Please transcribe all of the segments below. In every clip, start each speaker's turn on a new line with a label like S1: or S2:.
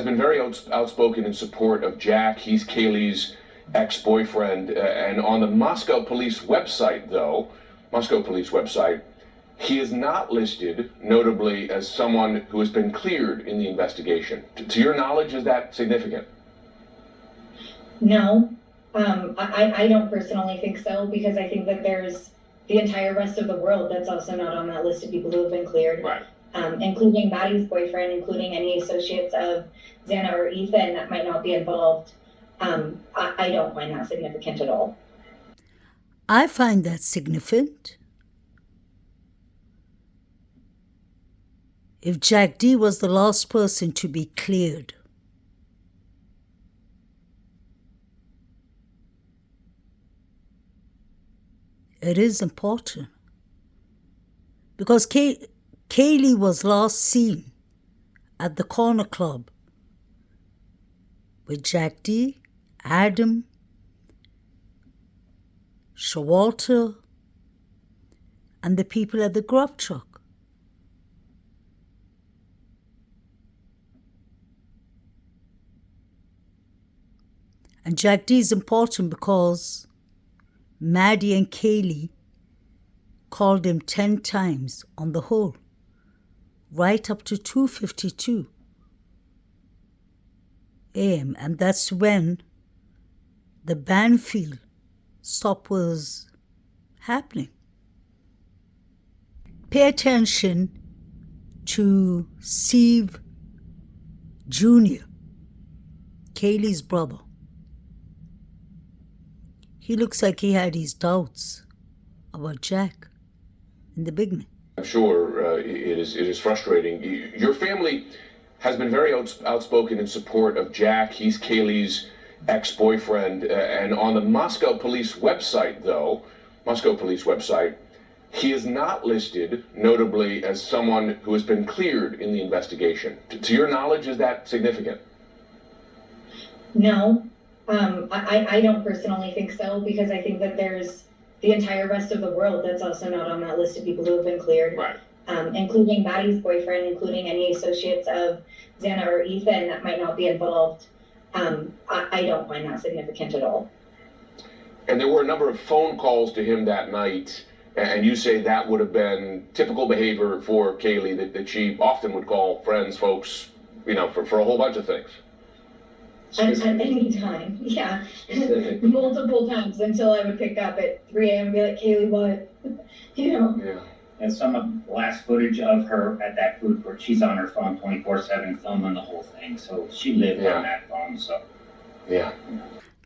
S1: has been very outspoken in support of Jack. He's Kaylee's ex-boyfriend. And on the Moscow police website, he is not listed, notably, as someone who has been cleared in the investigation. To your knowledge, is that significant?
S2: No, I don't personally think so, because I think that there's the entire rest of the world that's also not on that list of people who have been cleared.
S1: Right.
S2: Including Maddie's boyfriend, including any associates of Xana or Ethan that might not be involved. I don't find that significant at all.
S3: I find that significant. If Jack D was the last person to be cleared, it is important because Kaylee was last seen at the Corner Club with Jack D, Adam, Shawalter, and the people at the grub truck. And Jack D is important because Maddie and Kaylee called him 10 times on the whole, right up to 2:52 a.m. And that's when the Banfield stop was happening. Pay attention to Steve Jr., Kaylee's brother. He looks like he had his doubts about Jack in the beginning.
S1: I'm sure it is frustrating. Your family has been very outspoken in support of Jack. He's Kaylee's ex-boyfriend. And on the Moscow police website, he is not listed, notably, as someone who has been cleared in the investigation. To your knowledge, is that significant?
S2: No, I don't personally think so, because I think that there's the entire rest of the world that's also not on that list of people who have been cleared.
S1: Right.
S2: Including Maddie's boyfriend, including any associates of Xana or Ethan that might not be involved. I don't find that significant at all.
S1: And there were a number of phone calls to him that night, and you say that would have been typical behavior for Kaylee, that she often would call friends, folks, for a whole bunch of things.
S2: At any time, yeah. Multiple times until I would pick up at 3 a.m. and be like, Kaylee, what?
S1: Yeah.
S4: And some of the last footage of her at that food court, she's on her phone 24/7 filming the whole thing. So she lived on that phone, so.
S1: Yeah.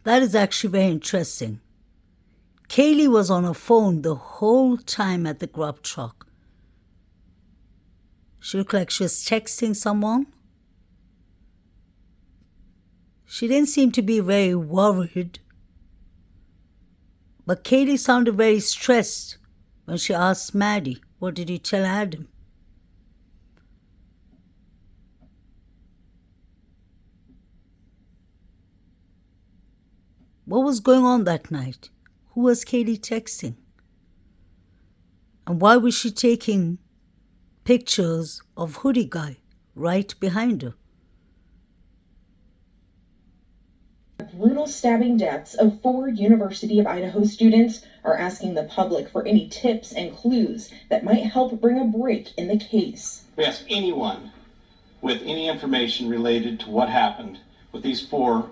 S3: That is actually very interesting. Kaylee was on her phone the whole time at the grub truck. She looked like she was texting someone. She didn't seem to be very worried. But Kaylee sounded very stressed when she asked Maddie, what did you tell Adam? What was going on that night? Who was Kaylee texting? And why was she taking pictures of Hoodie Guy right behind her?
S5: Brutal stabbing deaths of 4 University of Idaho students are asking the public for any tips and clues that might help bring a break in the case.
S6: We ask anyone with any information related to what happened with these 4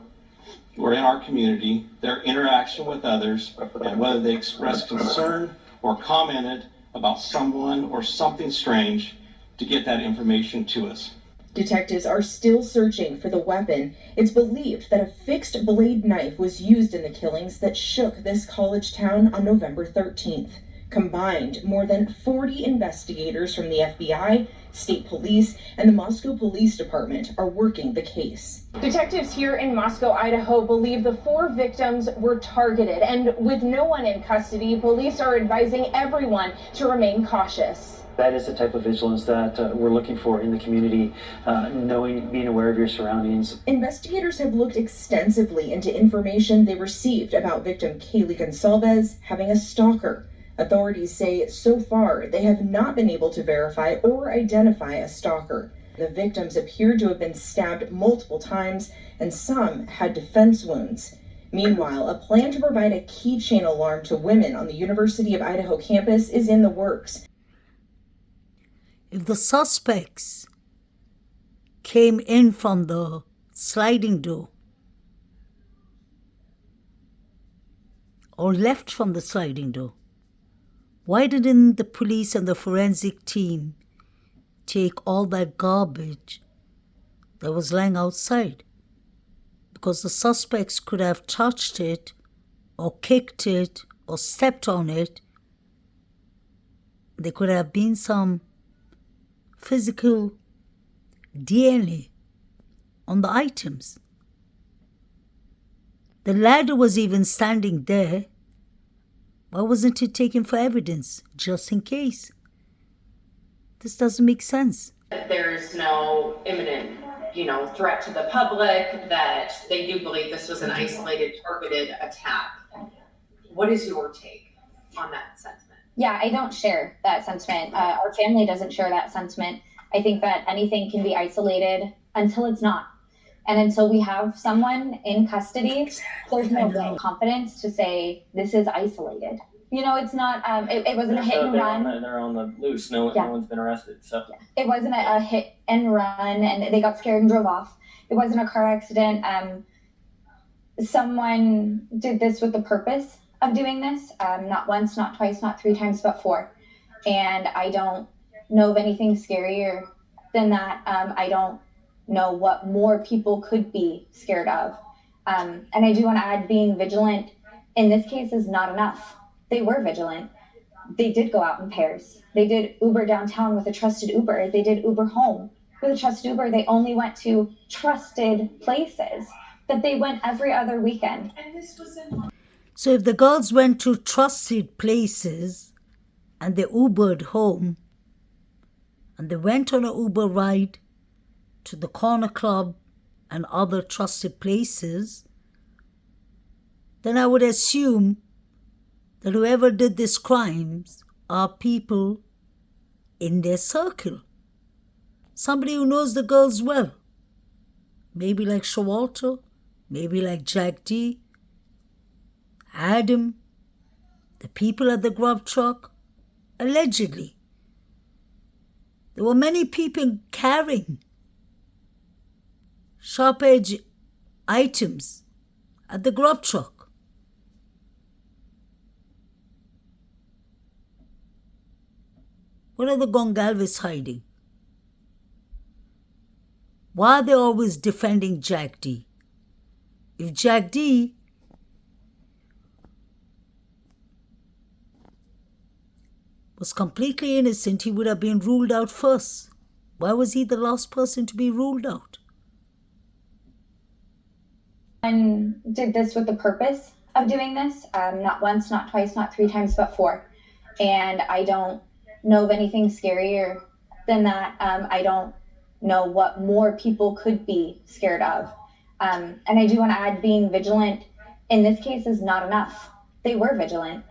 S6: who are in our community, their interaction with others, and whether they expressed concern or commented about someone or something strange, to get that information to us.
S5: Detectives are still searching for the weapon. It's believed that a fixed blade knife was used in the killings that shook this college town on November 13th. Combined, more than 40 investigators from the FBI, state police, and the Moscow Police Department are working the case.
S7: Detectives here in Moscow, Idaho believe the 4 victims were targeted, and with no one in custody, police are advising everyone to remain cautious.
S8: That is the type of vigilance that we're looking for in the community, being aware of your surroundings.
S5: Investigators have looked extensively into information they received about victim Kaylee Gonsalves having a stalker. Authorities say so far they have not been able to verify or identify a stalker. The victims appeared to have been stabbed multiple times, and some had defense wounds. Meanwhile, a plan to provide a keychain alarm to women on the University of Idaho campus is in the works.
S3: If the suspects came in from the sliding door or left from the sliding door, why didn't the police and the forensic team take all that garbage that was lying outside? Because the suspects could have touched it or kicked it or stepped on it. There could have been some physical DNA on the items. The ladder was even standing there. Why wasn't it taken for evidence, just in case? This doesn't make sense.
S9: There's no imminent, threat to the public, that they do believe this was an isolated, targeted attack. What is your take on that sentiment?
S10: Yeah, I don't share that sentiment. Our family doesn't share that sentiment. I think that anything can be isolated until it's not. And until we have someone in custody, there's no real confidence to say this is isolated. It's not, it wasn't a hit and run.
S8: They're on the loose. No one's been arrested. So
S10: It wasn't a hit and run and they got scared and drove off. It wasn't a car accident. Someone did this with the purpose of doing this. Not once, not twice, not 3 times, but 4. And I don't know of anything scarier than that. I don't know what more people could be scared of. And I do want to add, being vigilant in this case is not enough. They were vigilant. They did go out in pairs. They did Uber downtown with a trusted Uber. They did Uber home with a trusted Uber. They only went to trusted places that they went every other weekend.
S9: And this was in...
S3: So if the girls went to trusted places and they Ubered home and they went on an Uber ride to the corner club and other trusted places, then I would assume that whoever did these crimes are people in their circle. Somebody who knows the girls well. Maybe like Shawalter, maybe like Jack D, Adam, the people at the grub truck, allegedly. There were many people carrying sharp edge items at the grub truck. What are the Gongalves hiding? Why are they always defending Jack D? If Jack D was completely innocent, he would have been ruled out first. Why was he the last person to be ruled out?
S10: And did this with the purpose of doing this. Not once, not twice, not 3 times, but 4. And I don't know of anything scarier than that. I don't know what more people could be scared of. And I do want to add, being vigilant in this case is not enough. They were vigilant.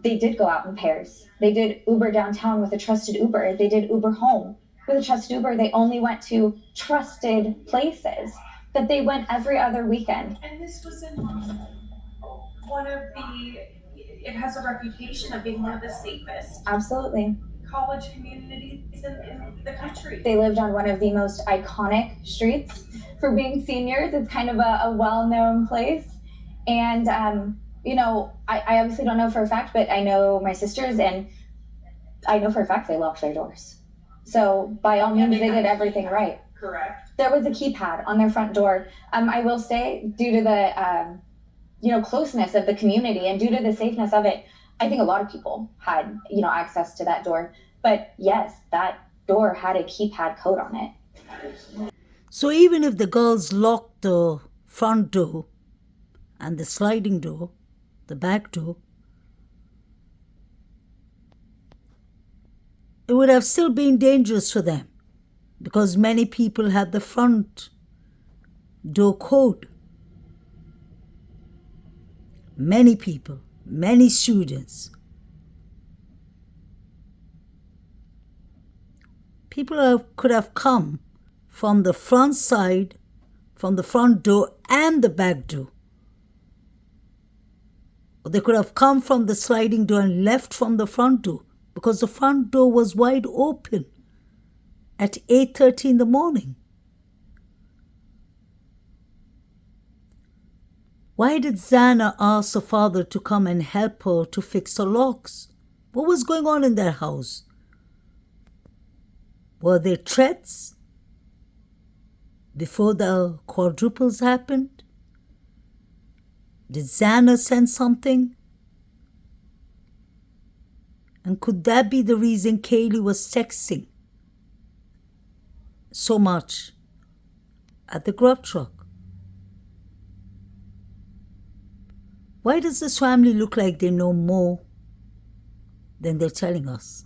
S10: They did go out in pairs. They did Uber downtown with a trusted Uber. They did Uber home with a trusted Uber. They only went to trusted places that they went every other weekend.
S9: And this was in one of the, it has a reputation of being one of the safest
S10: Absolutely.
S9: college communities in the country.
S10: They lived on one of the most iconic streets for being seniors. It's kind of a well-known place. And, I obviously don't know for a fact, but I know my sisters, and I know for a fact they locked their doors. So by all means, they did everything right.
S9: Correct.
S10: There was a keypad on their front door. I will say, due to the, closeness of the community and due to the safeness of it, I think a lot of people had, access to that door. But yes, that door had a keypad code on it.
S3: So even if the girls locked the front door and the sliding door, the back door, it would have still been dangerous for them because many people had the front door code. Many people, many students. People could have come from the front side, from the front door and the back door. Or they could have come from the sliding door and left from the front door, because the front door was wide open at 8:30 in the morning. Why did Xana ask her father to come and help her to fix the locks? What was going on in their house? Were there threats before the quadruples happened? Did Xana send something? And could that be the reason Kaylee was texting so much at the grub truck? Why does this family look like they know more than they're telling us?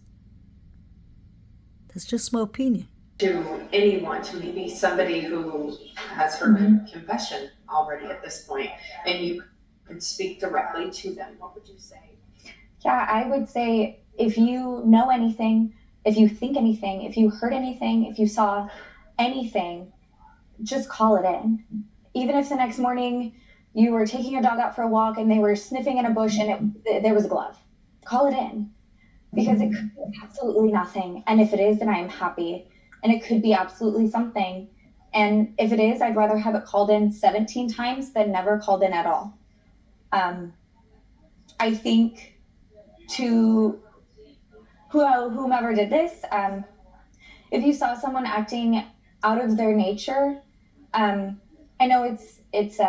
S3: That's just my opinion.
S9: To anyone, to maybe somebody who has heard a confession already at this point, and you could speak directly to them, what would you say?
S10: Yeah, I would say if you know anything, if you think anything, if you heard anything, if you saw anything, just call it in. Even if the next morning you were taking your dog out for a walk and they were sniffing in a bush and there was a glove, call it in. Because it could be absolutely nothing. And if it is, then I am happy. And it could be absolutely something. And if it is, I'd rather have it called in 17 times than never called in at all. I think to whomever did this, if you saw someone acting out of their nature, I know it's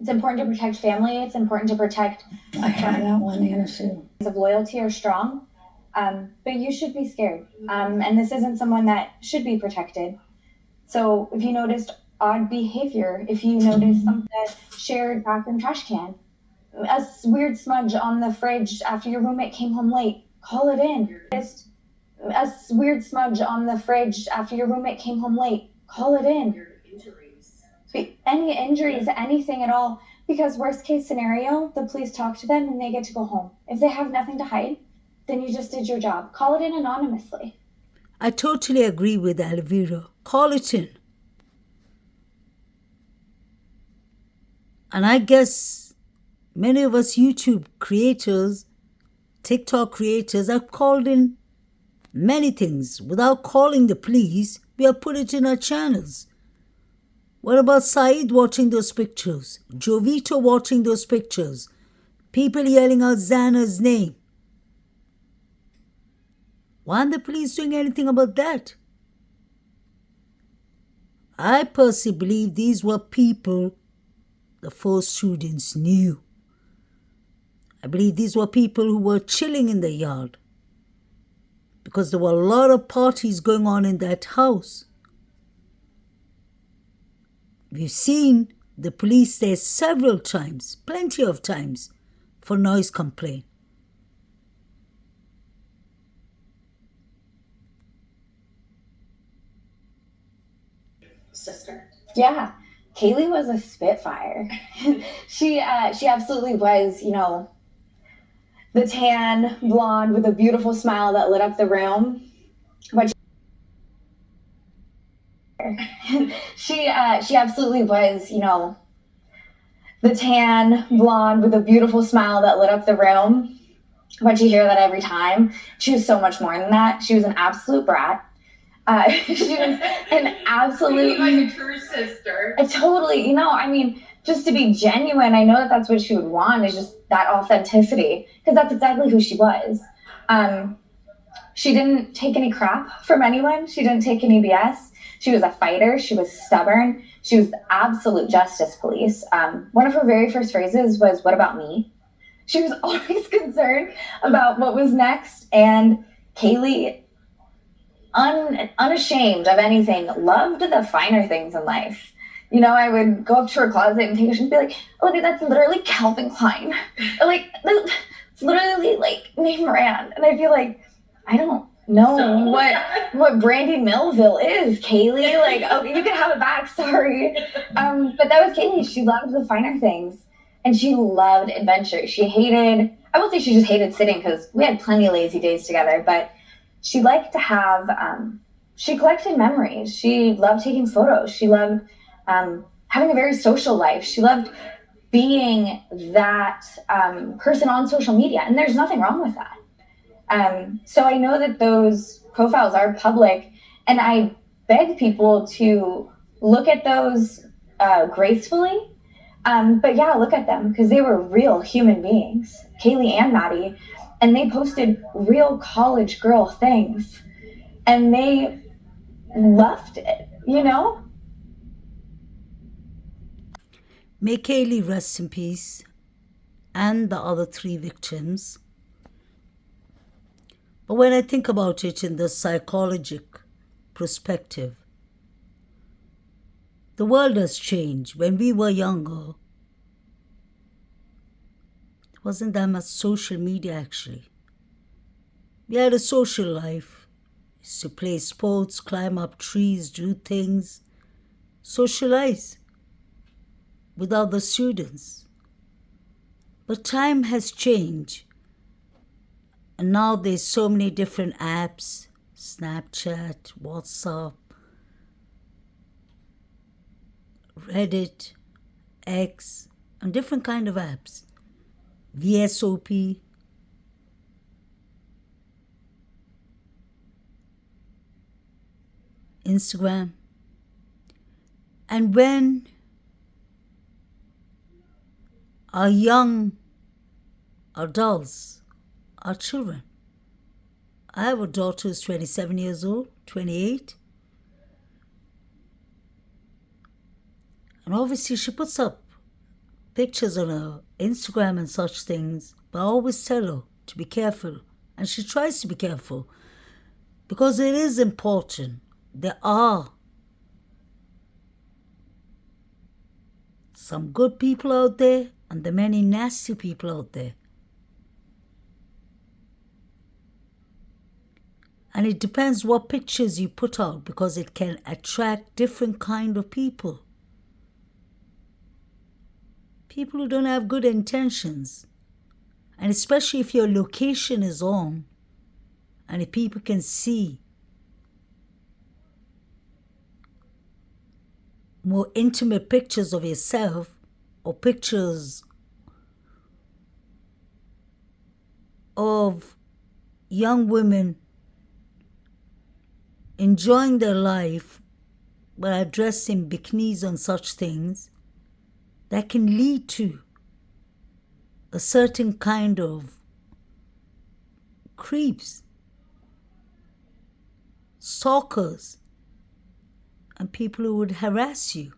S10: important to protect family. It's important to protect.
S11: I had that one, Anna Sue.
S10: Of loyalty are strong, but you should be scared. And this isn't someone that should be protected. So if you noticed odd behavior, if you noticed something shared bathroom trash can, a weird smudge on the fridge after your roommate came home late, call it in. Just a weird smudge on the fridge after your roommate came home late, call it in. Any injuries, anything at all, because worst case scenario, the police talk to them and they get to go home. If they have nothing to hide, then you just did your job. Call it in anonymously.
S3: I totally agree with Elvira. Call it in. And I guess many of us YouTube creators, TikTok creators have called in many things. Without calling the police, we have put it in our channels. What about Saeed watching those pictures? Jovito watching those pictures? People yelling out Xana's name? Why aren't the police doing anything about that? I personally believe these were people the four students knew. I believe these were people who were chilling in the yard, because there were a lot of parties going on in that house. We've seen the police there several times, plenty of times, for noise complaint.
S9: Sister?
S10: Yeah, Kaylee was a spitfire. She absolutely was, the tan blonde with a beautiful smile that lit up the room. But she absolutely was, the tan blonde with a beautiful smile that lit up the room. But you hear that every time. She was so much more than that. She was an absolute brat. She was an absolute,
S9: like a true sister.
S10: Totally, just to be genuine. I know that that's what she would want, is just that authenticity, because that's exactly who she was. She didn't take any crap from anyone. She didn't take any BS. She was a fighter. She was stubborn. She was the absolute justice police. One of her very first phrases was, "What about me?" She was always concerned about what was next. And Kaylee, unashamed of anything, loved the finer things in life. I would go up to her closet and take her and be like, "Olivia, that's literally Calvin Klein. Like, it's literally like name brand." And I'd be like, "I don't know what Brandy Melville is, Kaylee. Like, okay, you can have it back. Sorry." But that was Kaylee. She loved the finer things, and she loved adventure. I won't say she just hated sitting, because we had plenty of lazy days together, but she liked to have she collected memories. She loved taking photos. She loved having a very social life. She loved being that person on social media, and there's nothing wrong with that. So I know that those profiles are public, and I beg people to look at those gracefully. But yeah, look at them, because they were real human beings, Kaylee and Maddie, and they posted real college girl things, and they loved it, you know?
S3: May Kaylee rest in peace, and the other 3 victims. But when I think about it in the psychological perspective, the world has changed. When we were younger, there wasn't that much social media actually. We had a social life. We used to play sports, climb up trees, do things, socialize with other students. But time has changed. And now there's so many different apps, Snapchat, WhatsApp, Reddit, X, and different kind of apps. VSOP. Instagram. And when our young adults, our children, I have a daughter who's 27 years old, 28. And obviously she puts up pictures on her Instagram and such things, but I always tell her to be careful. And she tries to be careful because it is important. There are some good people out there and the many nasty people out there. And it depends what pictures you put out, because it can attract different kind of people. People who don't have good intentions. And especially if your location is on and if people can see more intimate pictures of yourself or pictures of young women enjoying their life but are dressed in bikinis and such things, that can lead to a certain kind of creeps, stalkers, and people who would harass you.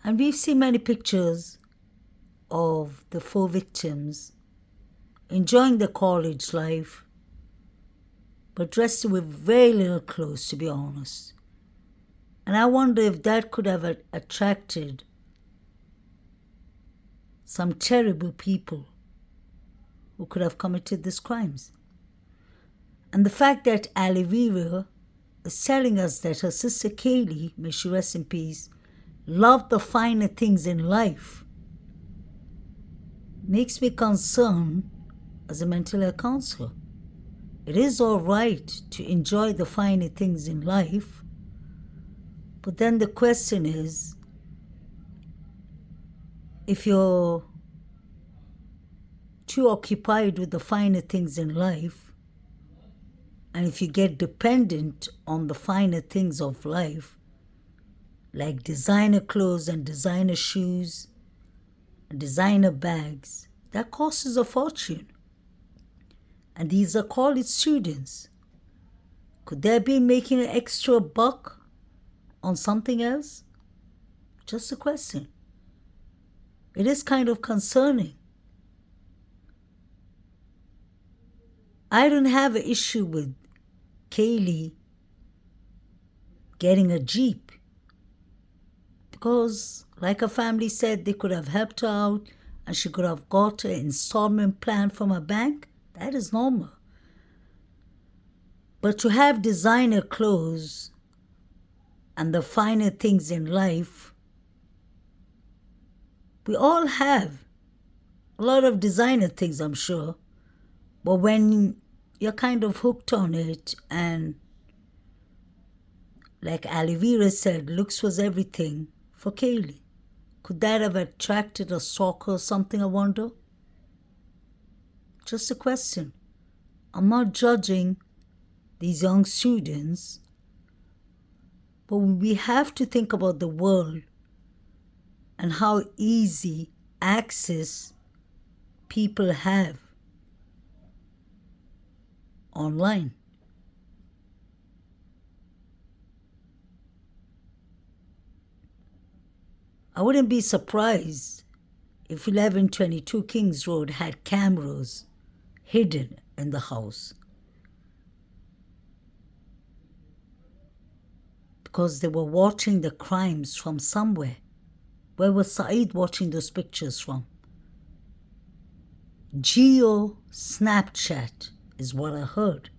S3: And we've seen many pictures of the 4 victims enjoying their college life, but dressed with very little clothes, to be honest. And I wonder if that could have attracted some terrible people who could have committed these crimes. And the fact that Alivira is telling us that her sister Kaylee, may she rest in peace, loved the finer things in life, makes me concerned as a mental health counselor. It is all right to enjoy the finer things in life, but then the question is, if you're too occupied with the finer things in life, and if you get dependent on the finer things of life, like designer clothes and designer shoes and designer bags, that costs a fortune. And these are college students. Could they be making an extra buck on something else? Just a question. It is kind of concerning. I don't have an issue with Kaylee getting a Jeep, because, like her family said, they could have helped her out and she could have got an installment plan from a bank. That is normal. But to have designer clothes and the finer things in life, we all have a lot of designer things, I'm sure. But when you're kind of hooked on it, and like Alivira said, looks was everything for Kaylee. Could that have attracted a stalker or something, I wonder? Just a question. I'm not judging these young students, but we have to think about the world and how easy access people have online. I wouldn't be surprised if 1122 Kings Road had cameras hidden in the house, because they were watching the crimes from somewhere. Where was Saeed watching those pictures from? Geo Snapchat is what I heard.